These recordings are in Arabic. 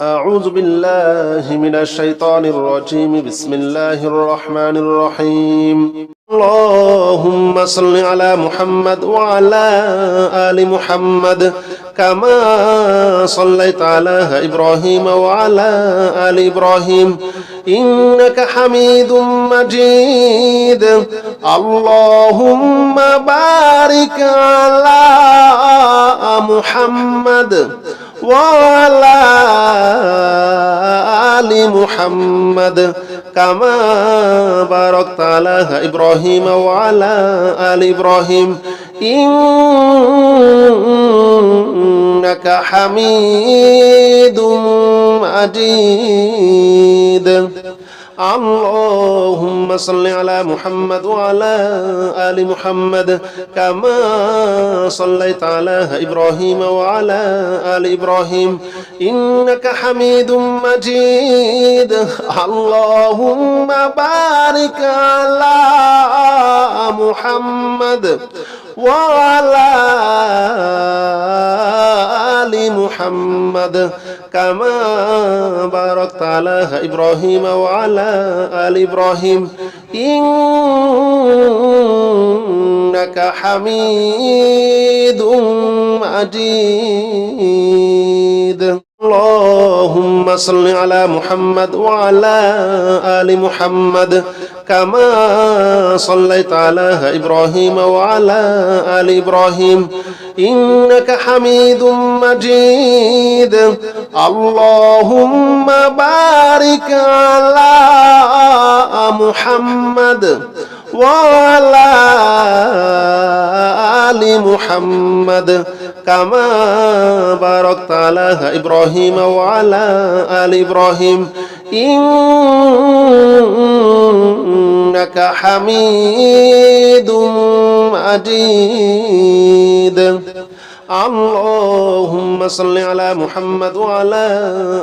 أعوذ بالله من الشيطان الرجيم. بسم الله الرحمن الرحيم. اللهم صل على محمد وعلى آل محمد كما صليت على إبراهيم وعلى آل إبراهيم إنك حميد مجيد. اللهم بارك على محمد وعلى آل محمد كما باركت على إبراهيم وعلى آل إبراهيم إنك حميد مجيد. اللهم صل على محمد وعلى آل محمد كما صليت على إبراهيم وعلى آل إبراهيم إنك حميد مجيد. اللهم بارك على محمد وعلى آل محمد كما باركت على إبراهيم وعلى آل إبراهيم إنك حميد مجيد. اللهم صل على محمد وعلى آل محمد كما صليت على إبراهيم وعلى آل إبراهيم إنك حميد مجيد. اللهم بارك على محمد وعلى آل محمد كما باركت على إبراهيم وعلى آل إبراهيم إنك حميد مجيد. اللهم صل على محمد وعلى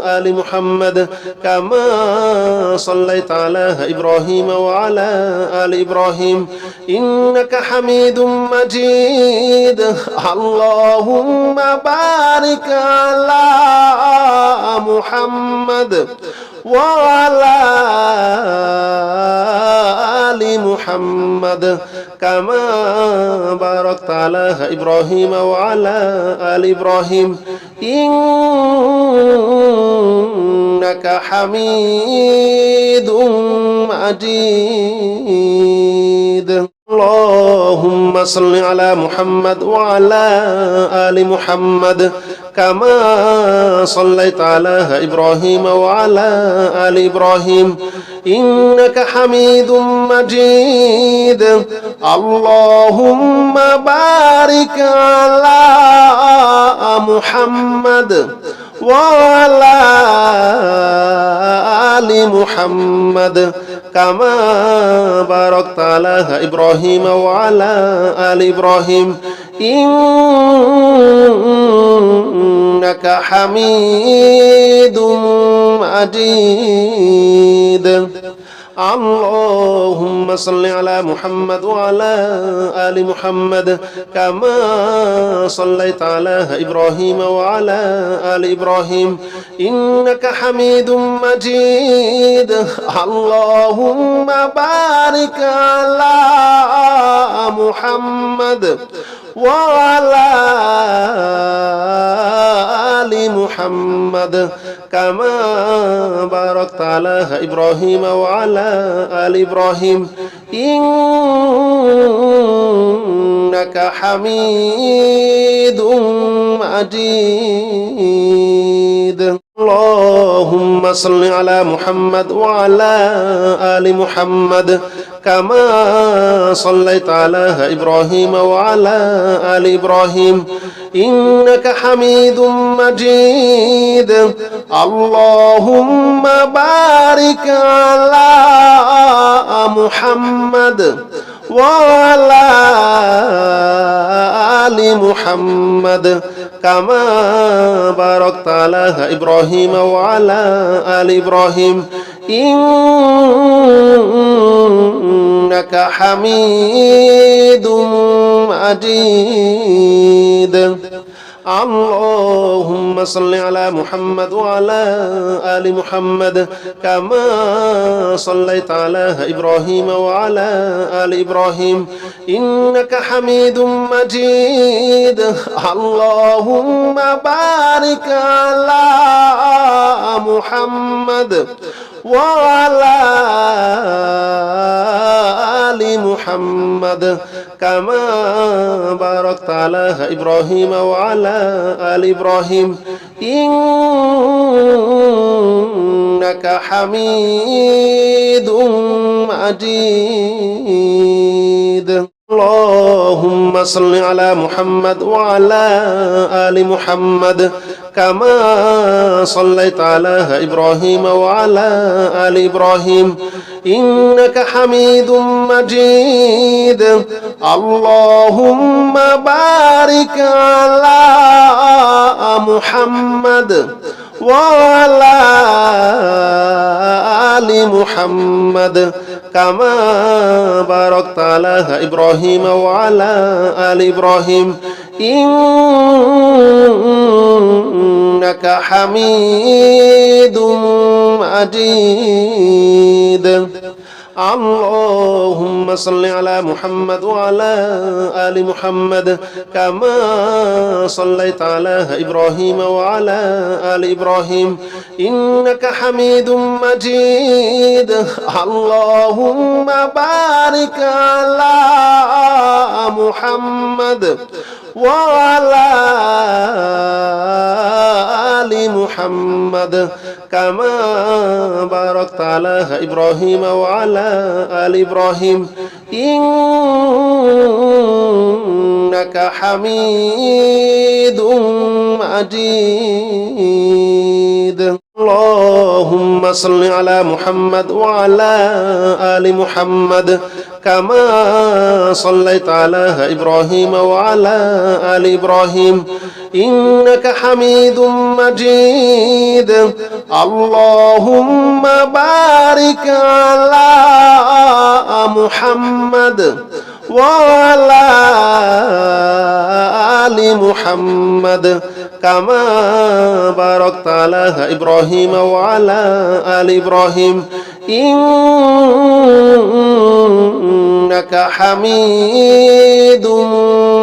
آل محمد كما صليت على إبراهيم وعلى آل إبراهيم إنك حميد مجيد. اللهم بارك على محمد وعلى آل محمد كما باركت على إبراهيم وعلى آل إبراهيم إنك حميد مجيد. اللهم صل على محمد وعلى آل محمد كما صليت على إبراهيم وعلى آل إبراهيم إنك حميد مجيد. اللهم بارك على محمد وعلى آل محمد كما باركت على إبراهيم وعلى آل إبراهيم إنك حميد مجيد. اللهم صل على محمد وعلى آل محمد كما صليت على إبراهيم وعلى آل إبراهيم إنك حميد مجيد. اللهم بارك على محمد وعلى آل محمد كما باركت على إبراهيم وعلى آل إبراهيم إنك حميد مجيد. اللهم صل على محمد وعلى آل محمد كما صليت على إبراهيم وعلى آل إبراهيم إنك حميد مجيد. اللهم بارك على محمد وعلى آل محمد كما باركت على إبراهيم وعلى آل إبراهيم إنك حميد مجيد. اللهم صل على محمد وعلى آل محمد كما صليت على إبراهيم وعلى آل إبراهيم إنك حميد مجيد اللهم بارك على محمد وعلى آل محمد كما باركت على إبراهيم وعلى آل إبراهيم إنك حميد مجيد اللهم صل على محمد وعلى آل محمد كما صليت على إبراهيم وعلى آل إبراهيم إنك حميد مجيد اللهم بارك على محمد وعلى آل محمد كما باركت على إبراهيم وعلى آل إبراهيم إنك حميد مجيد اللهم صل على محمد وعلى آل محمد كما صليت على إبراهيم وعلى آل إبراهيم إنك حميد مجيد اللهم بارك على محمد وعلى آل محمد كما باركت على إبراهيم وعلى آل إبراهيم إنك حميد مجيد اللهم صل على محمد وعلى آل محمد كما صليت على إبراهيم وعلى آل إبراهيم إنك حميد مجيد اللهم بارك على محمد وعلى آل محمد كما باركت على إبراهيم وعلى آل إبراهيم إنك حميد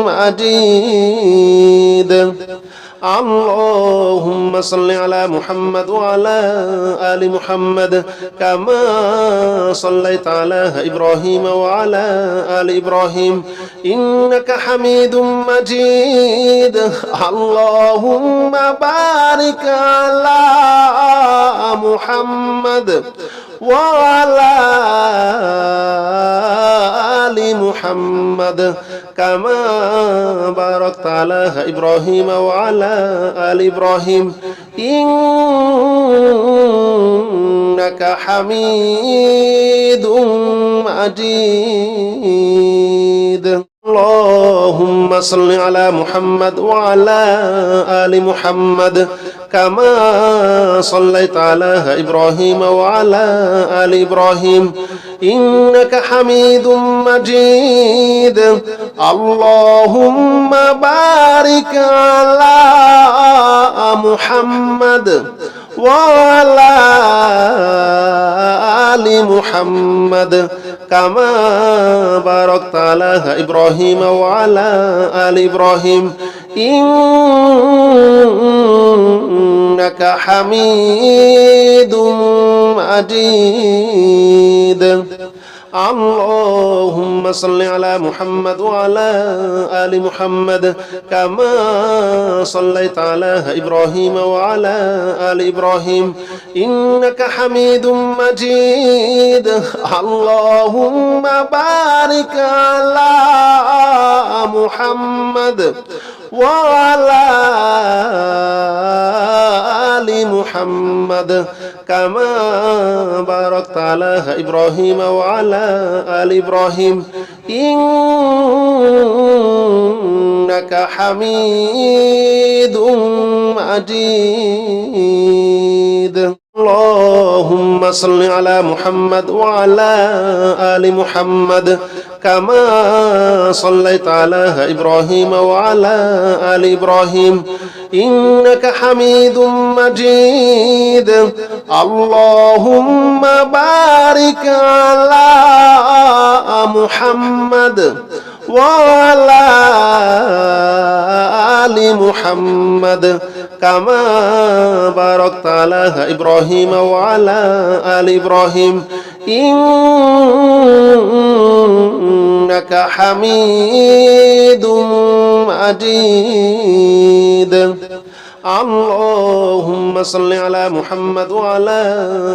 مجيد اللهم صل على محمد وعلى آل محمد كما صليت على إبراهيم وعلى آل إبراهيم إنك حميد مجيد اللهم بارك على محمد وعلى آل محمد كما باركت على إبراهيم وعلى آل إبراهيم إنك حميد مجيد اللهم صل على محمد وعلى آل محمد كما صليت على إبراهيم وعلى آل إبراهيم إنك حميد مجيد اللهم بارك على محمد وعلى آل محمد كما باركت على إبراهيم وعلى آل إبراهيم إنك حميد مجيد اللهم صل على محمد وعلى آل محمد كما صليت على إبراهيم وعلى آل إبراهيم إنك حميد مجيد اللهم بارك على محمد وعلى آل محمد كما باركت على إبراهيم وعلى آل إبراهيم إنك حميد مجيد اللهم صل على محمد وعلى آل محمد كما صليت على إبراهيم وعلى آل إبراهيم إنك حميد مجيد اللهم بارك على محمد وعلى آل محمد كما باركت على إبراهيم وعلى آل إبراهيم إنك حميد مجيد اللهم صل على محمد وعلى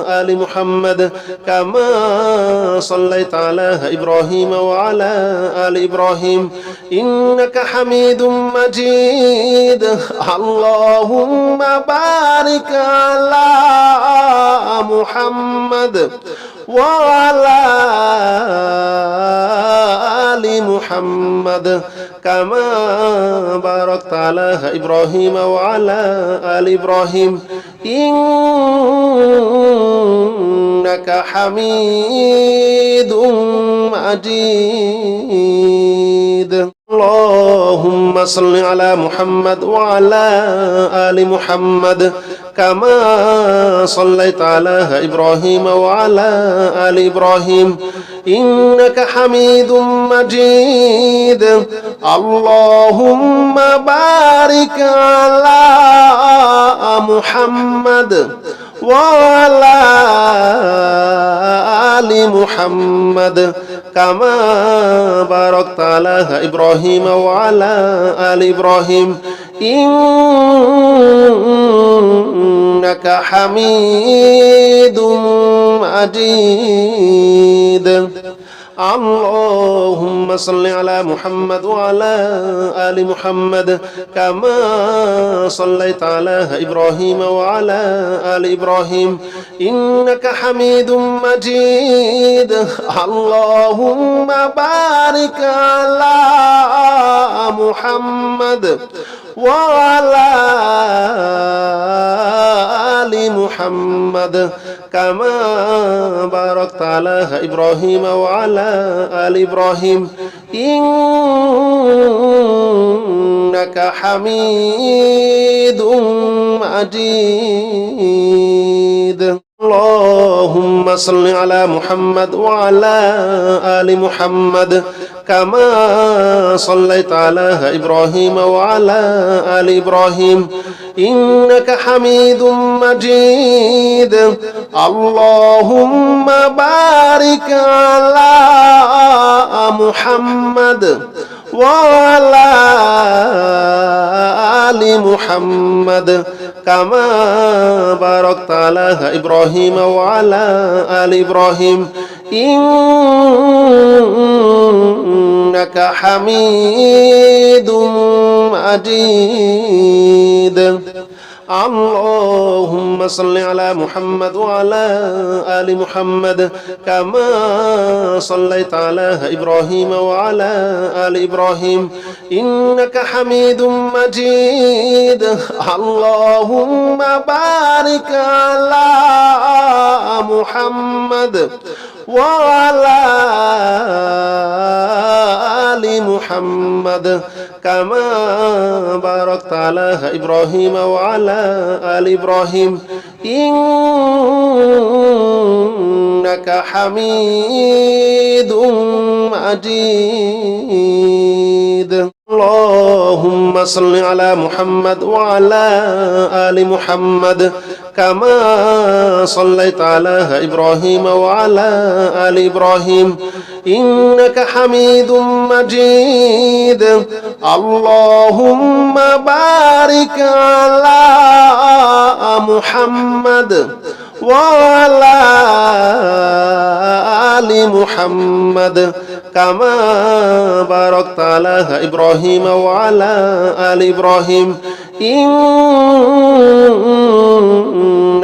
آل محمد كما صليت على إبراهيم وعلى آل إبراهيم إنك حميد مجيد اللهم بارك على محمد وعلى آل محمد كما باركت على إبراهيم وعلى آل إبراهيم إنك حميد مجيد اللهم صل على محمد وعلى آل محمد كما صليت على إبراهيم وعلى آل إبراهيم إنك حميد مجيد اللهم بارك على محمد وعلى آل محمد كما باركت على إبراهيم وعلى آل إبراهيم إنك حميد مجيد اللهم صل على محمد وعلى آل محمد كما صليت على إبراهيم وعلى آل إبراهيم إنك حميد مجيد اللهم بارك على محمد وعلى آل محمد كما باركت على إبراهيم وعلى آل إبراهيم إنك حميد مجيد اللهم صل على محمد وعلى آل محمد كما صليت على إبراهيم وعلى آل إبراهيم إنك حميد مجيد اللهم بارك على محمد وعلى آل محمد كما باركت على إبراهيم وعلى آل إبراهيم إنك حميد مجيد اللهم صل على محمد وعلى آل محمد كما صليت على إبراهيم وعلى آل إبراهيم إنك حميد مجيد اللهم بارك على محمد وعلى آل محمد كما باركت على إبراهيم وعلى آل إبراهيم إنك حميد مجيد اللهم صل على محمد وعلى آل محمد كما صليت على إبراهيم وعلى آل إبراهيم إنك حميد مجيد اللهم بارك على محمد وعلى آل محمد كما باركت على إبراهيم وعلى آل إبراهيم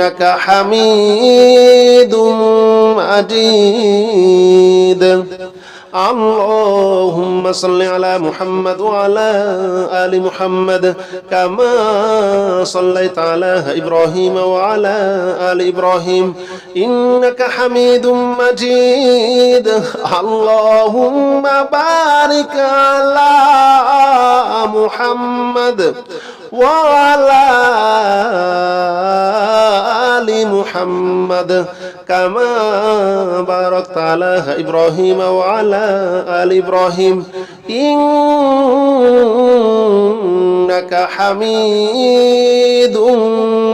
إنك حميد مجيد اللهم صل على محمد وعلى آل محمد كما صليت على إبراهيم وعلى آل إبراهيم إنك حميد مجيد اللهم بارك على محمد وعلى آل محمد كما باركت على إبراهيم وعلى آل إبراهيم إنك حميد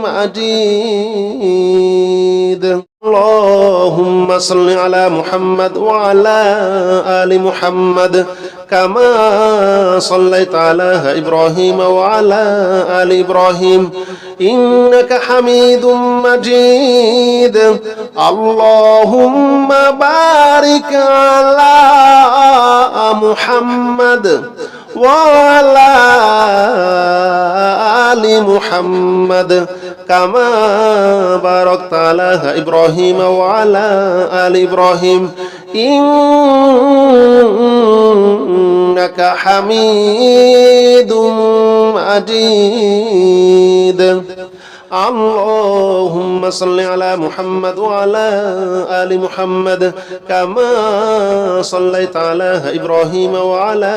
مجيد اللهم صل على محمد وعلى آل محمد كما صليت على إبراهيم وعلى آل إبراهيم إنك حميد مجيد اللهم بارك على محمد وعلى آل محمد كما باركت على إبراهيم وعلى آل إبراهيم إنك حميد مجيد اللهم صل على محمد وعلى آل محمد كما صليت على إبراهيم وعلى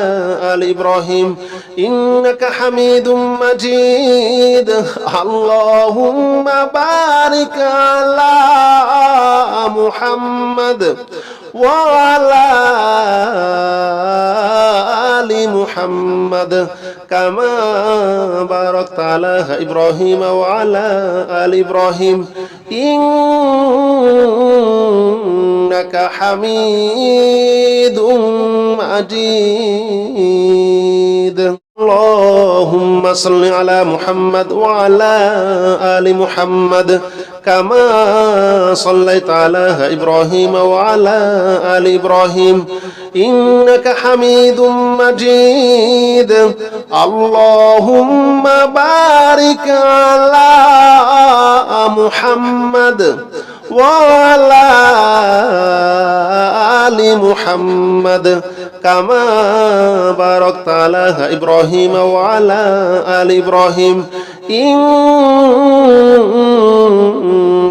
آل إبراهيم إنك حميد مجيد اللهم بارك على محمد وعلى آل محمد كما باركت على إبراهيم وعلى آل إبراهيم إنك حميد مجيد اللهم صل على محمد وعلى آل محمد كما صليت على إبراهيم وعلى آل إبراهيم إنك حميد مجيد اللهم بارك على محمد وعلى آل محمد كما باركت على إبراهيم وعلى آل إبراهيم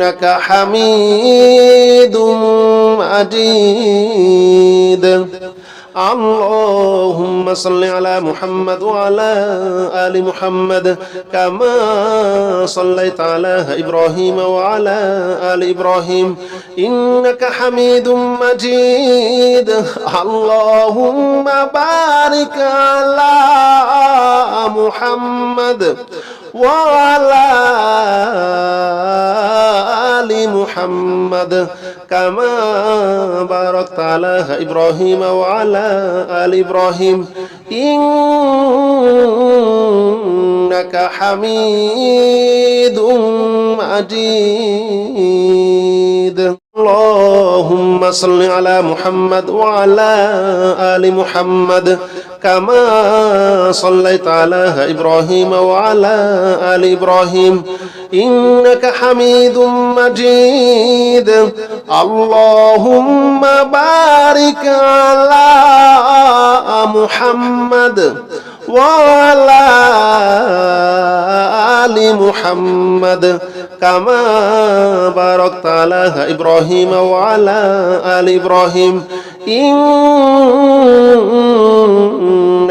إنك حميد مجيد اللهم صل على محمد وعلى آل محمد كما صليت على إبراهيم وعلى آل إبراهيم إنك حميد مجيد اللهم بارك على محمد وعلى آل محمد كما باركت على إبراهيم وعلى آل إبراهيم إنك حميد مجيد اللهم صل على محمد وعلى آل محمد كما صليت على إبراهيم وعلى آل إبراهيم إنك حميد مجيد اللهم بارك على محمد وعلى آل محمد كما باركت على إبراهيم وعلى آل إبراهيم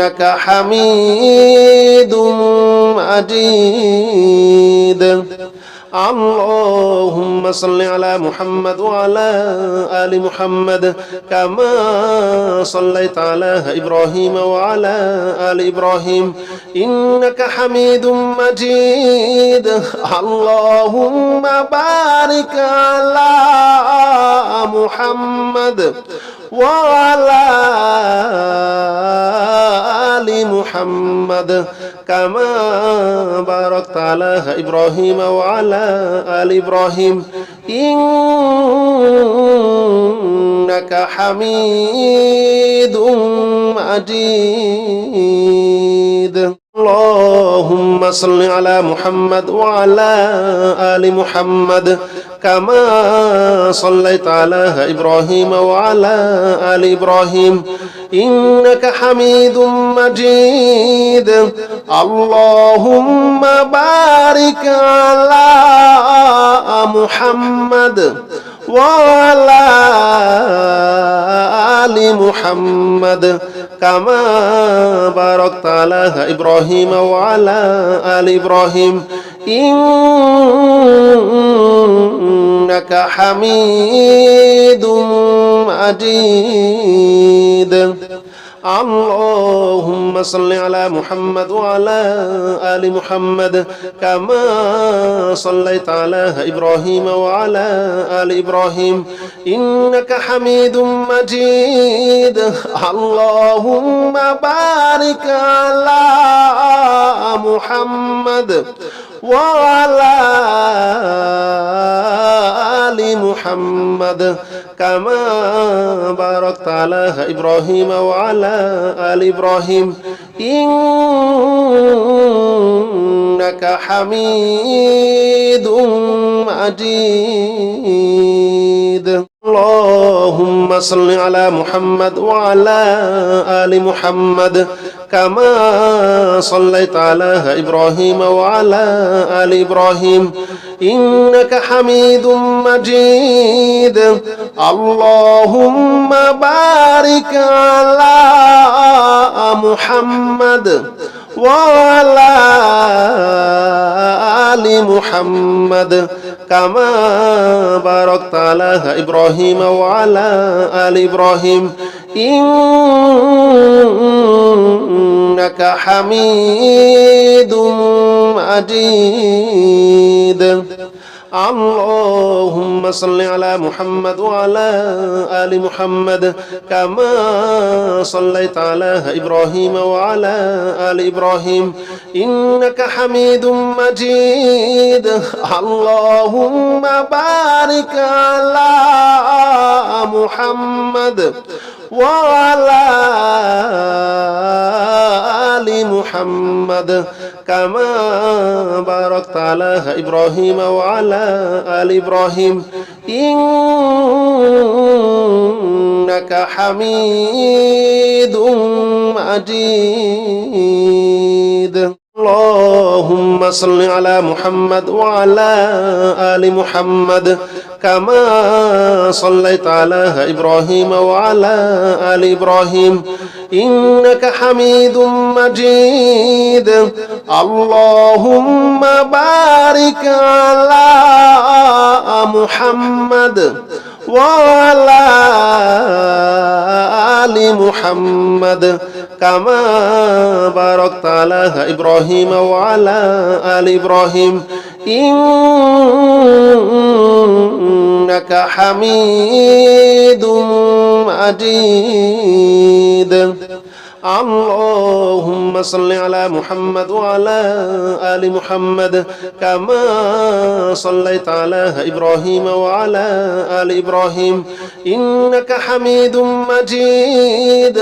إنك حميد مجيد اللهم صل على محمد وعلى آل محمد كما صليت على إبراهيم وعلى آل إبراهيم إنك حميد مجيد اللهم بارك على محمد وعلى آل محمد كما باركت على إبراهيم وعلى آل إبراهيم إنك حميد مجيد اللهم صل على محمد وعلى آل محمد كما صليت على إبراهيم وعلى آل إبراهيم إنك حميد مجيد اللهم بارك على محمد وعلى آل محمد كما باركت على إبراهيم وعلى آل إبراهيم إنك حميد مجيد اللهم صل على محمد وعلى آل محمد كما صليت على إبراهيم وعلى آل إبراهيم إنك حميد مجيد اللهم بارك على محمد وعلى آل محمد كما باركت على إبراهيم وعلى آل إبراهيم إنك حميد مجيد اللهم صل على محمد وعلى آل محمد كما صليت على إبراهيم وعلى آل إبراهيم إنك حميد مجيد اللهم بارك على محمد وعلى آل محمد كما باركت على إبراهيم وعلى آل إبراهيم إنك حميد مجيد اللهم صل على محمد وعلى آل محمد كما صليت على إبراهيم وعلى آل إبراهيم إنك حميد مجيد اللهم بارك على محمد وعلى آل محمد كما باركت على إبراهيم وعلى آل إبراهيم إنك حميد مجيد اللهم صل على محمد وعلى آل محمد كما صليت على إبراهيم وعلى آل إبراهيم إنك حميد مجيد اللهم بارك على محمد وعلى آل محمد كما باركت على إبراهيم وعلى آل إبراهيم إنك حميد مجيد اللهم صل على محمد وعلى آل محمد كما صليت على إبراهيم وعلى آل إبراهيم إنك حميد مجيد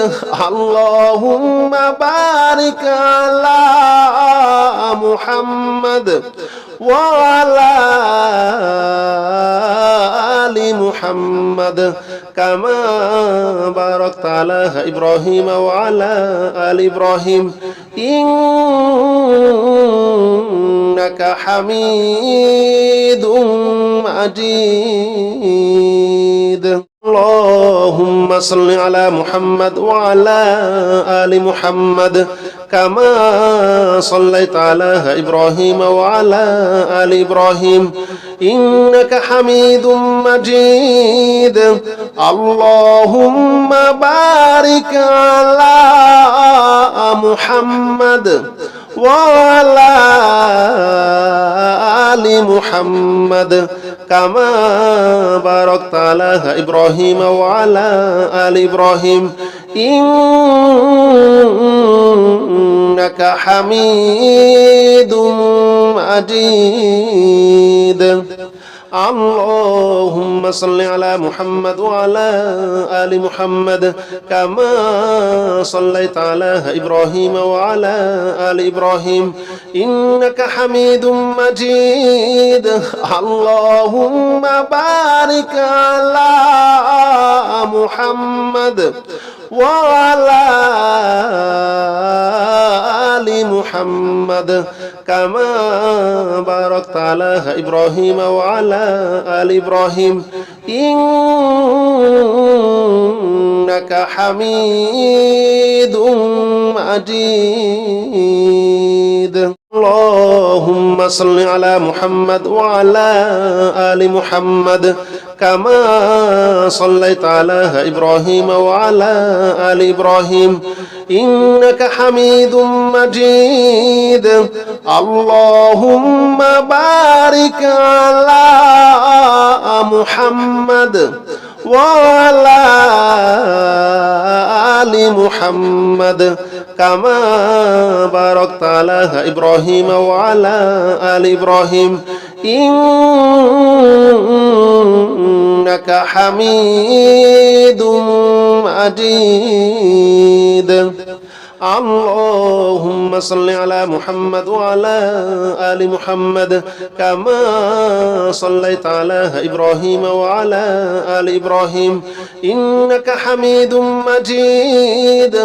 اللهم بارك على محمد وعلى آل محمد كما باركت على إبراهيم وعلى آل إبراهيم إنك حميد مجيد اللهم صل على محمد وعلى آل محمد كما صليت على إبراهيم وعلى آل إبراهيم إنك حميد مجيد اللهم بارك على محمد وعلى آل محمد كما باركت على إبراهيم وعلى آل إبراهيم إنك إنك حميد مجيد اللهم صل على محمد وعلى آل محمد كما صليت على إبراهيم وعلى آل إبراهيم إنك حميد مجيد اللهم بارك على محمد وعلى آل محمد كما باركت على إبراهيم وعلى آل إبراهيم إنك حميد مجيد اللهم صل على محمد وعلى آل محمد كما صليت على إبراهيم وعلى آل إبراهيم إنك حميد مجيد اللهم بارك على محمد وعلى آل محمد كما باركت على إبراهيم وعلى آل إبراهيم إنك حميد مجيد اللهم صل على محمد وعلى آل محمد كما صليت على إبراهيم وعلى آل إبراهيم إنك حميد مجيد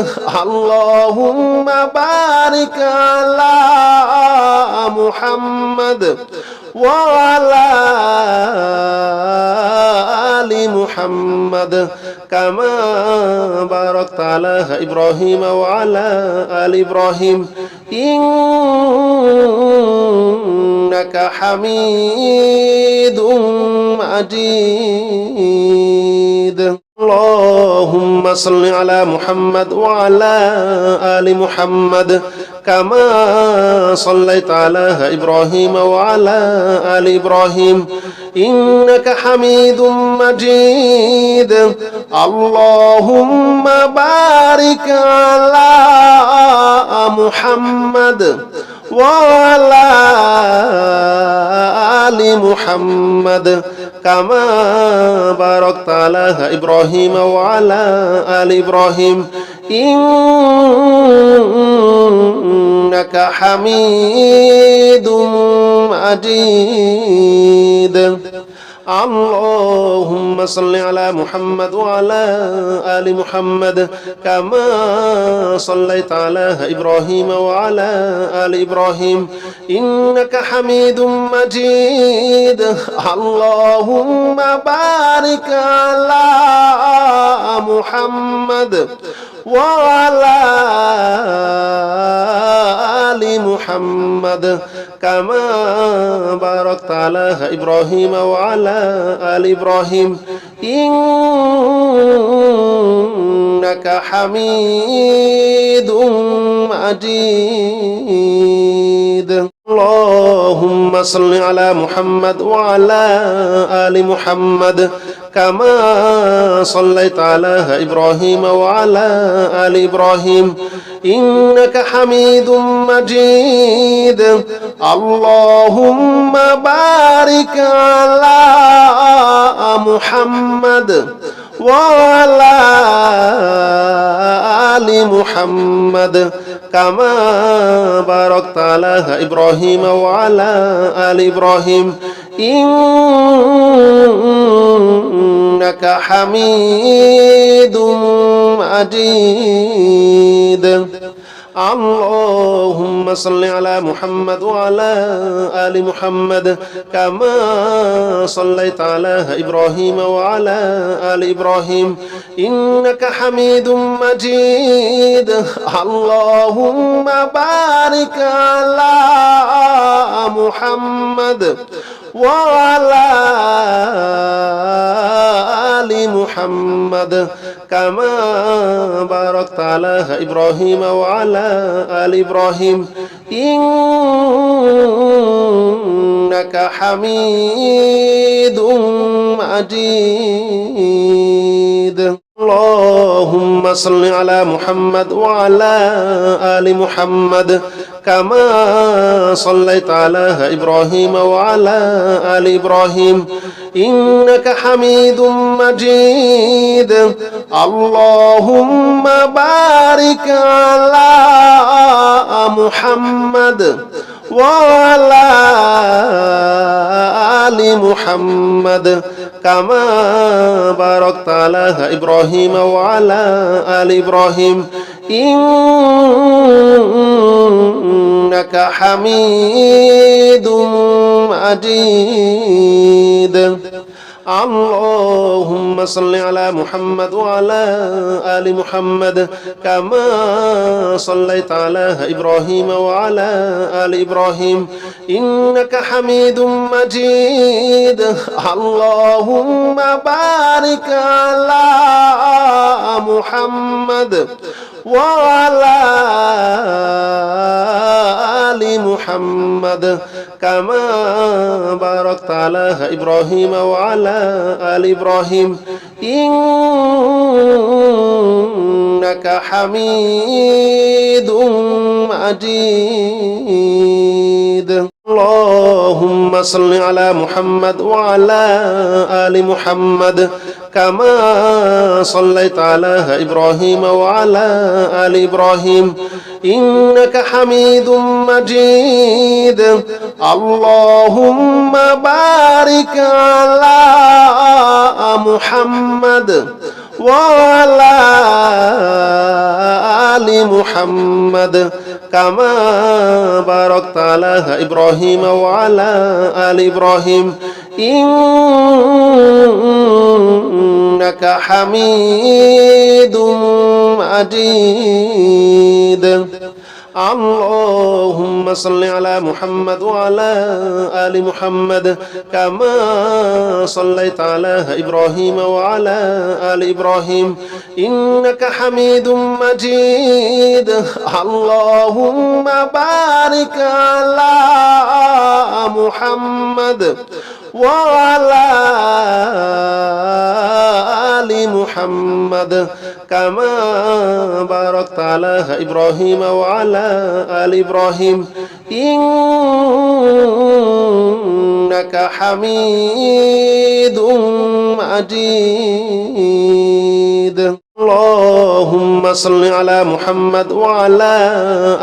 اللهم بارك على محمد وعلى آل محمد كما باركت على إبراهيم وعلى آل إبراهيم إنك حميد مجيد اللهم صل على محمد وعلى آل محمد كما صليت على إبراهيم وعلى آل إبراهيم إنك حميد مجيد اللهم بارك على محمد وعلى آل محمد كما باركت على إبراهيم وعلى آل إبراهيم إنك حميد مجيد اللهم صل على محمد وعلى آل محمد كما صليت على إبراهيم وعلى آل إبراهيم إنك حميد مجيد اللهم بارك على محمد وعلى آل محمد كما باركت على إبراهيم وعلى آل إبراهيم إنك حميد مجيد اللهم صل على محمد وعلى آل محمد كما صليت على إبراهيم وعلى آل إبراهيم إنك حميد مجيد اللهم بارك على محمد وعلى آل محمد كما باركت على إبراهيم وعلى آل إبراهيم إنك حميد مجيد اللهم صل على محمد وعلى آل محمد كما صليت على إبراهيم وعلى آل إبراهيم إنك حميد مجيد اللهم بارك على محمد وعلى آل محمد كما باركت على إبراهيم وعلى آل إبراهيم إنك حميد مجيد اللهم صل على محمد وعلى آل محمد كما صليت على إبراهيم وعلى آل إبراهيم إنك حميد مجيد اللهم بارك على محمد وعلى آل محمد كما باركت على إبراهيم وعلى آل إبراهيم إنك حميد مجيد اللهم صل على محمد وعلى آل محمد كما صليت على إبراهيم وعلى آل إبراهيم إنك حميد مجيد اللهم بارك على محمد وعلى آل محمد كما باركت على إبراهيم وعلى آل إبراهيم إنك حميد مجيد اللهم صل على محمد وعلى آل محمد كما صليت على إبراهيم وعلى آل إبراهيم إنك حميد مجيد اللهم بارك على محمد وعلى آل محمد كما باركت على إبراهيم وعلى آل إبراهيم إنك حميد مجيد اللهم صل على محمد وعلى آل محمد كما صليت على إبراهيم وعلى آل إبراهيم إنك حميد مجيد اللهم بارك على محمد وعلى آل محمد كما باركت على إبراهيم وعلى آل إبراهيم إنك حميد مجيد اللهم صل على محمد وعلى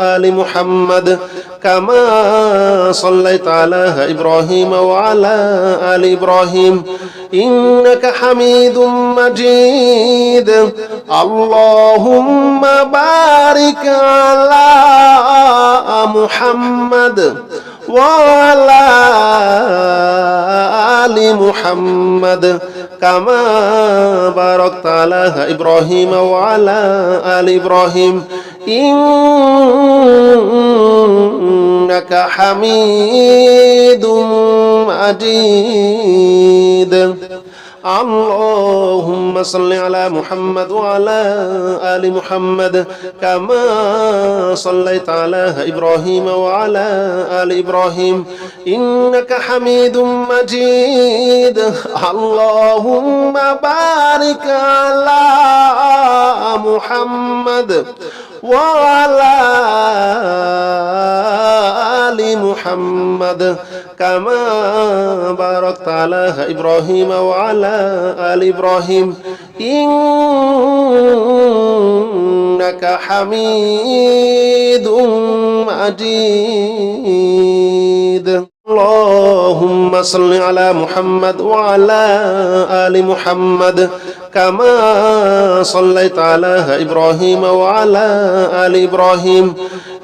آل محمد كما صليت على إبراهيم وعلى آل إبراهيم إنك حميد مجيد اللهم بارك على محمد وعلى آل محمد كما باركت على إبراهيم وعلى آل إبراهيم إنك حميد مجيد اللهم صل على محمد وعلى آل محمد كما صليت على إبراهيم وعلى آل إبراهيم إنك حميد مجيد اللهم بارك على محمد وعلى آل محمد كما باركت على إبراهيم وعلى آل إبراهيم إنك حميد مجيد اللهم صل على محمد وعلى آل محمد كما صليت على إبراهيم وعلى آل إبراهيم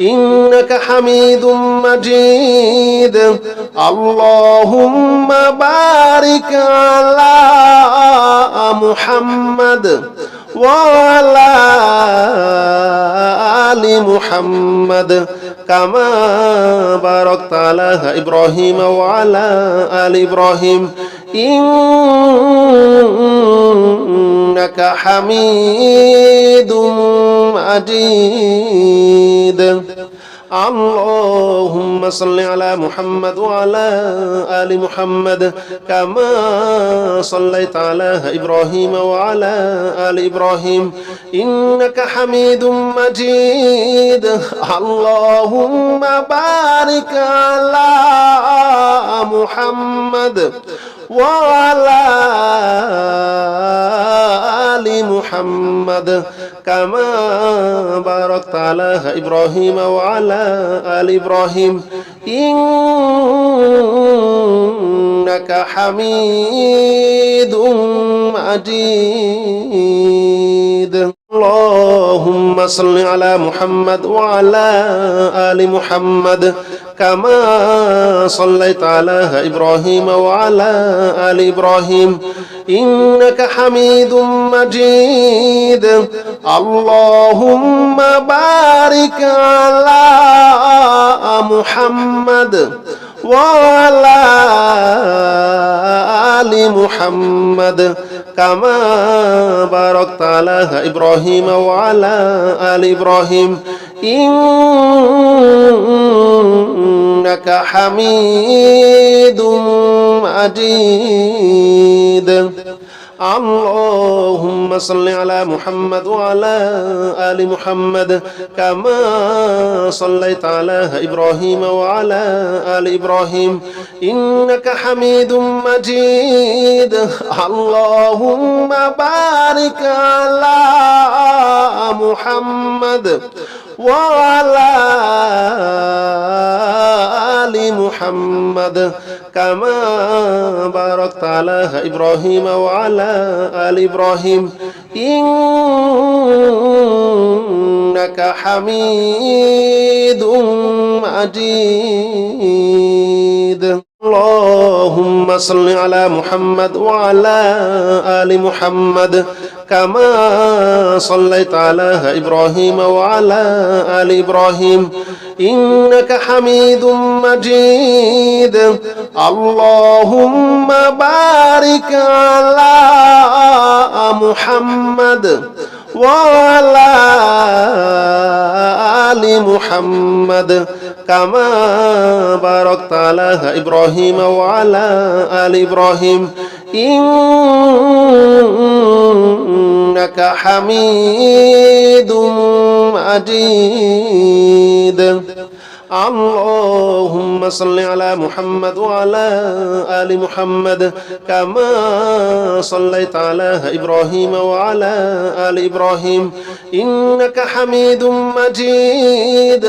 إنك حميد مجيد اللهم بارك على محمد وعلى آل محمد كما باركت على إبراهيم وعلى آل إبراهيم إنك حميد مجيد اللهم صل على محمد وعلى آل محمد كما صليت على إبراهيم وعلى آل إبراهيم إنك حميد مجيد اللهم بارك على محمد وعلى آل محمد كما باركت على إبراهيم وعلى آل إبراهيم إنك حميد مجيد اللهم صل على محمد وعلى آل محمد كما صليت على إبراهيم وعلى آل إبراهيم إنك حميد مجيد اللهم بارك على محمد وعلى آل محمد كما باركت على إبراهيم وعلى آل إبراهيم إنك حميد مجيد اللهم صل على محمد وعلى آل محمد كما صليت على إبراهيم وعلى آل إبراهيم إنك حميد مجيد اللهم بارك على محمد وعلى آل محمد كما باركت على إبراهيم وعلى آل إبراهيم إنك حميد مجيد اللهم صل على محمد وعلى آل محمد كما صليت على إبراهيم وعلى آل إبراهيم إنك حميد مجيد اللهم بارك على محمد وعلى آل محمد كما باركت على إبراهيم وعلى آل إبراهيم إنك حميد مجيد اللهم صل على محمد وعلى آل محمد كما صليت على إبراهيم وعلى آل إبراهيم إنك حميد مجيد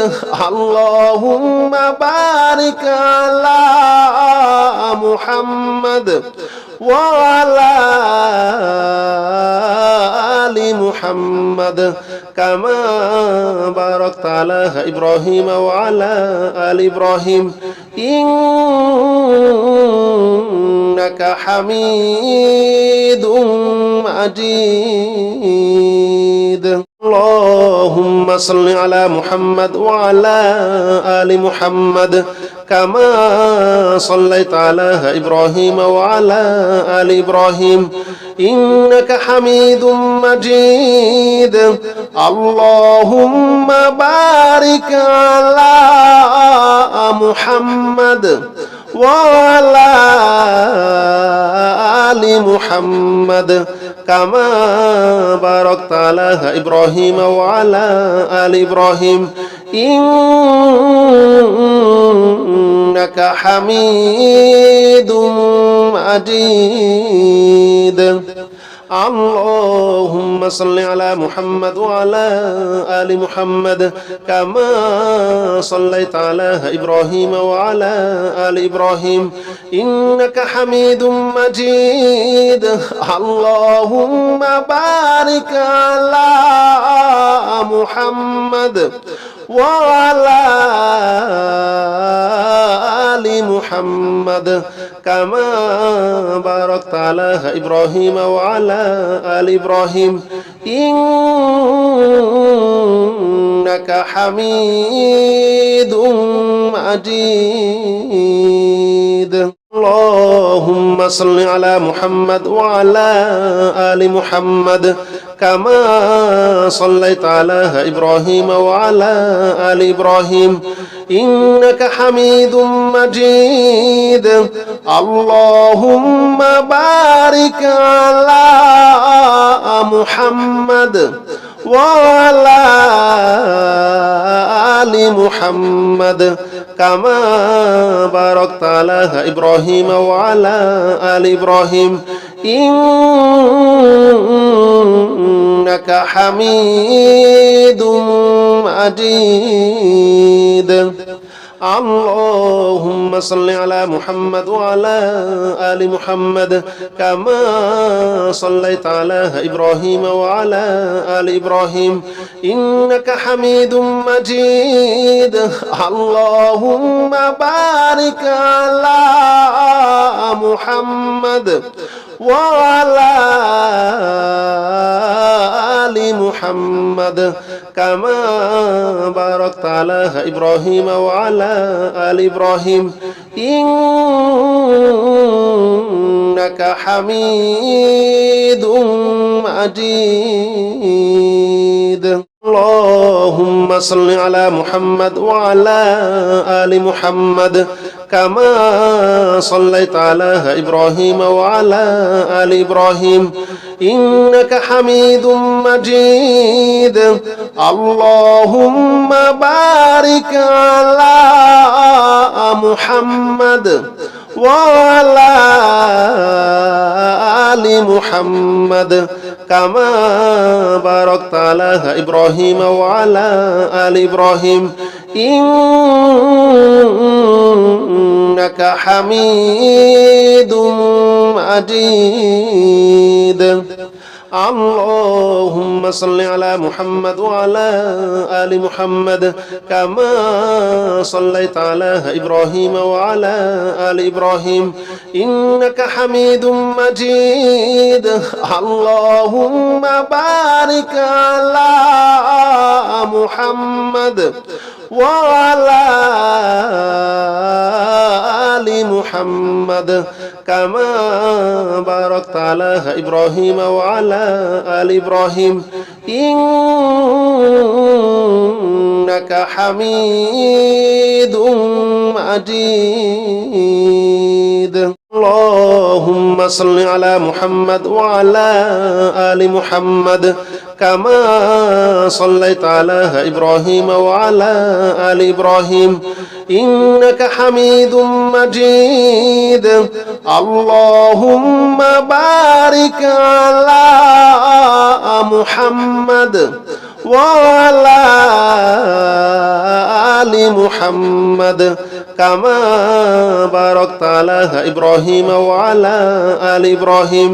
اللهم بارك على محمد وعلى آل محمد كما باركت على إبراهيم وعلى آل إبراهيم إنك حميد مجيد اللهم صل على محمد وعلى آل محمد كما صليت على إبراهيم وعلى آل إبراهيم إنك حميد مجيد اللهم بارك على محمد وعلى آل محمد كما باركت على إبراهيم وعلى آل إبراهيم إنك حميد مجيد اللهم صل على محمد وعلى آل محمد كما صليت على إبراهيم وعلى آل إبراهيم إنك حميد مجيد اللهم بارك على محمد وعلى آل محمد كما باركت على إبراهيم وعلى آل إبراهيم إنك حميد مجيد اللهم اللهم صل على محمد وعلى آل محمد كما صليت على إبراهيم وعلى آل إبراهيم إنك حميد مجيد. اللهم بارك على محمد وعلى آل محمد كما باركت على إبراهيم وعلى آل إبراهيم إنك حميد مجيد. اللهم صل على محمد وعلى آل محمد كما صليت على إبراهيم وعلى آل إبراهيم إنك حميد مجيد. اللهم بارك على محمد وعلى آل محمد كما باركت على إبراهيم وعلى آل إبراهيم إنك حميد مجيد. اللهم صل على محمد وعلى آل محمد كما صليت على إبراهيم وعلى آل إبراهيم إنك حميد مجيد. اللهم بارك على محمد وعلى آل محمد كما باركت على إبراهيم وعلى آل إبراهيم إنك حميد مجيد. اللهم صل على محمد وعلى آل محمد كما صليت على إبراهيم وعلى آل إبراهيم إنك حميد مجيد. اللهم بارك على محمد وعلى آل محمد كما باركت على إبراهيم وعلى آل إبراهيم إنك حميد مجيد. اللهم صل على محمد وعلى آل محمد كما صليت على إبراهيم وعلى آل إبراهيم إنك حميد مجيد. اللهم بارك على محمد وعلى آل محمد كما باركت على إبراهيم وعلى آل إبراهيم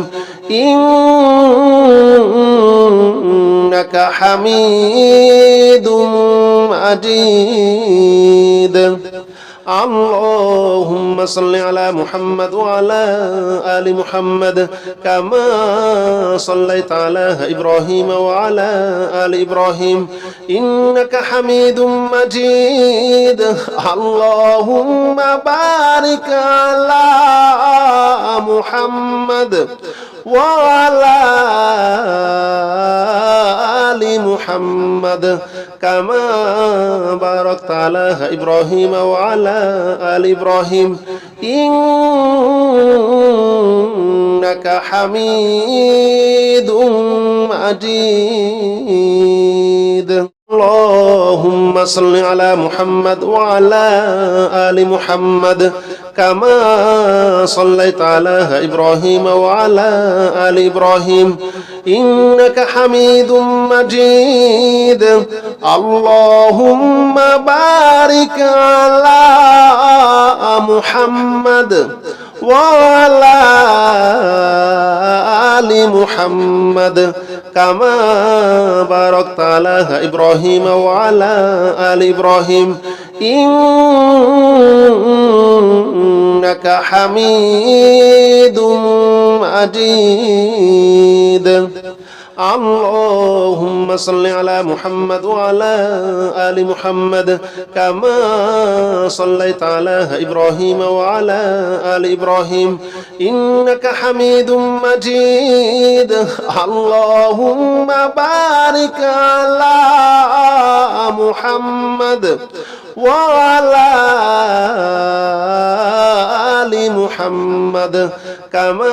إنك حميد مجيد. اللهم صل على محمد وعلى آل محمد كما صليت على إبراهيم وعلى آل إبراهيم إنك حميد مجيد. اللهم بارك على محمد وعلى آل محمد كما باركت على إبراهيم وعلى آل إبراهيم إنك حميد مجيد. اللهم صل على محمد وعلى آل محمد كما صليت على إبراهيم وعلى آل إبراهيم إنك حميد مجيد. اللهم بارك على محمد وعلى آل محمد كما باركت على إبراهيم وعلى آل إبراهيم إنك حميد مجيد. اللهم صل على محمد وعلى آل محمد كما صليت على إبراهيم وعلى آل إبراهيم إنك حميد مجيد اللهم بارك على محمد وعلى آل محمد كما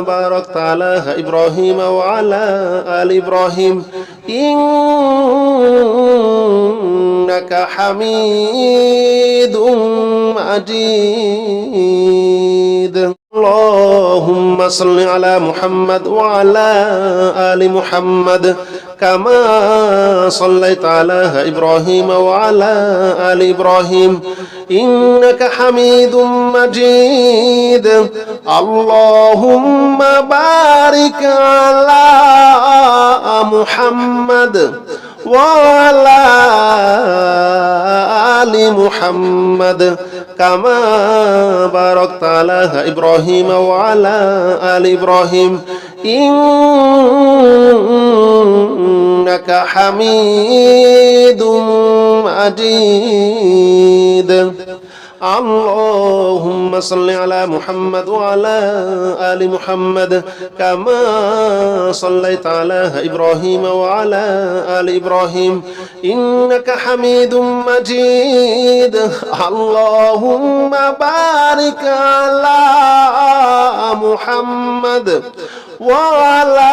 باركت على إبراهيم وعلى آل إبراهيم إنك حميد مجيد اللهم صل على محمد وعلى آل محمد كما صليت على إبراهيم وعلى آل إبراهيم إنك حميد مجيد اللهم بارك على محمد وعلى آل محمد كما باركت على إبراهيم وعلى آل إبراهيم إنك حميد مجيد اللهم صل على محمد وعلى آل محمد كما صليت على إبراهيم وعلى آل إبراهيم إنك حميد مجيد اللهم بارك على محمد وعلى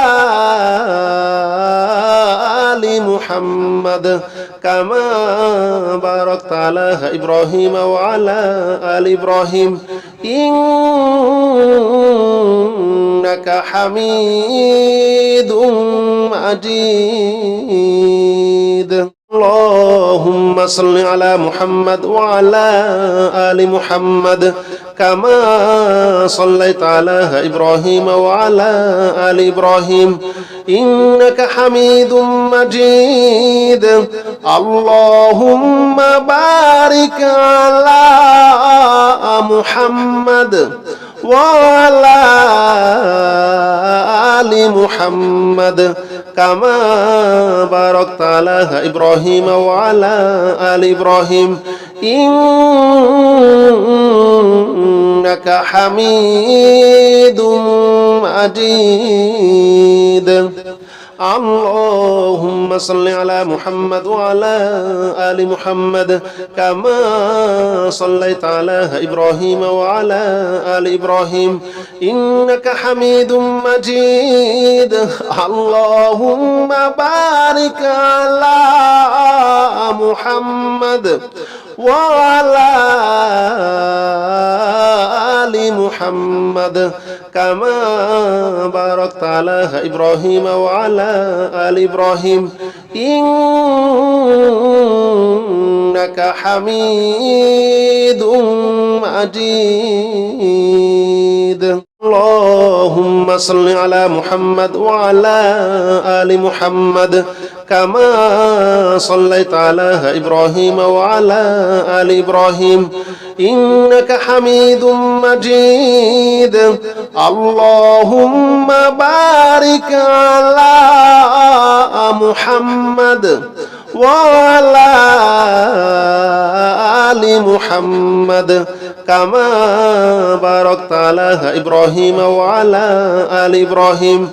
آل محمد كما باركت على إبراهيم وعلى آل إبراهيم إنك حميد مجيد اللهم صل على محمد وعلى آل محمد كما صليت على إبراهيم وعلى آل إبراهيم إنك حميد مجيد اللهم بارك على محمد وعلى آل محمد كما باركت على إبراهيم وعلى آل إبراهيم إنك حميد مجيد اللهم صل على محمد وعلى آل محمد كما صليت على إبراهيم وعلى آل إبراهيم إنك حميد مجيد اللهم بارك على محمد وعلى آل محمد كما باركت على إبراهيم وعلى آل إبراهيم إنك حميد مجيد اللهم صل على محمد وعلى آل محمد كما صليت على إبراهيم وعلى آل إبراهيم إنك حميد مجيد اللهم بارك على محمد وعلى آل محمد كما باركت على إبراهيم وعلى آل إبراهيم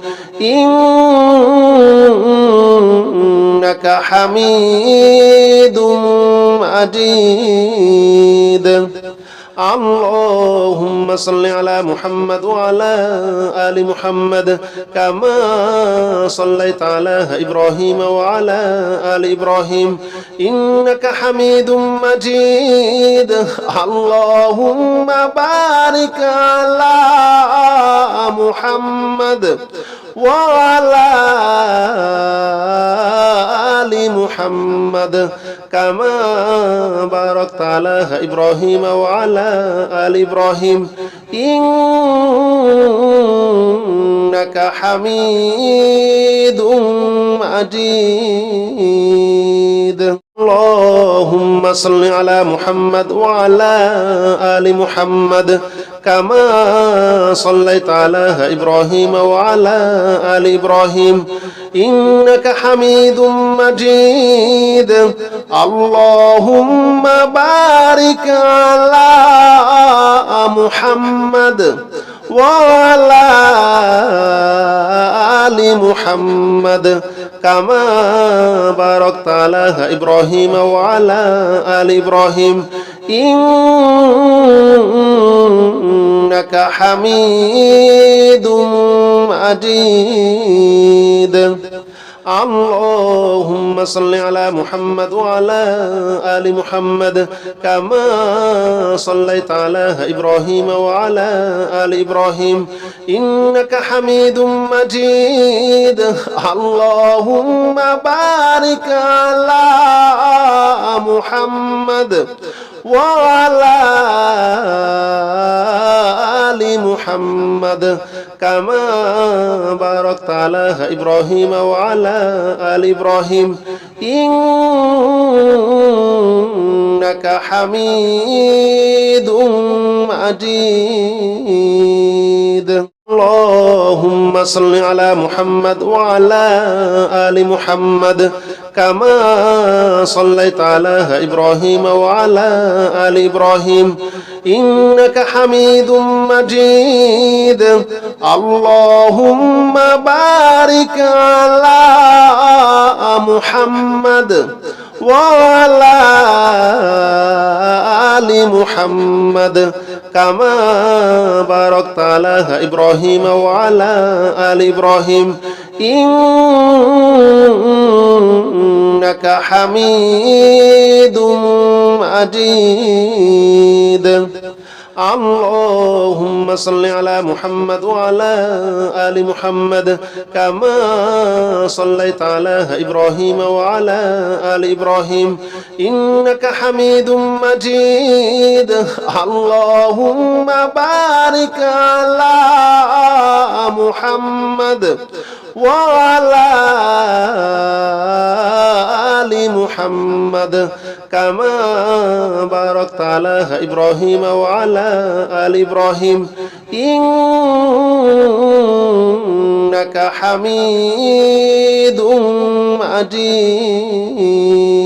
إنك حميد مجيد اللهم صل على محمد وعلى آل محمد كما صليت على إبراهيم وعلى آل إبراهيم إنك حميد مجيد اللهم بارك على محمد وعلى آل محمد كما باركت على إبراهيم وعلى آل إبراهيم إنك حميد مجيد اللهم صل على محمد وعلى آل محمد كما صليت على إبراهيم وعلى آل إبراهيم إنك حميد مجيد اللهم بارك على محمد وعلى آل محمد كما باركت على إبراهيم وعلى آل إبراهيم إنك حميد مجيد اللهم صل على محمد وعلى آل محمد كما صليت على إبراهيم وعلى آل إبراهيم إنك حميد مجيد اللهم بارك على محمد وعلى آل محمد كما باركت على إبراهيم وعلى آل إبراهيم إنك حميد مجيد اللهم صل على محمد وعلى آل محمد كما صليت على إبراهيم وعلى آل إبراهيم إنك حميد مجيد اللهم بارك على محمد وعلى آل محمد كما باركت على إبراهيم وعلى آل إبراهيم إنك حميد مجيد اللهم صل على محمد وعلى آل محمد كما صليت على إبراهيم وعلى آل إبراهيم إنك حميد مجيد اللهم بارك على محمد وعلى آل محمد كما باركت على إبراهيم وعلى آل إبراهيم إنك حميد مجيد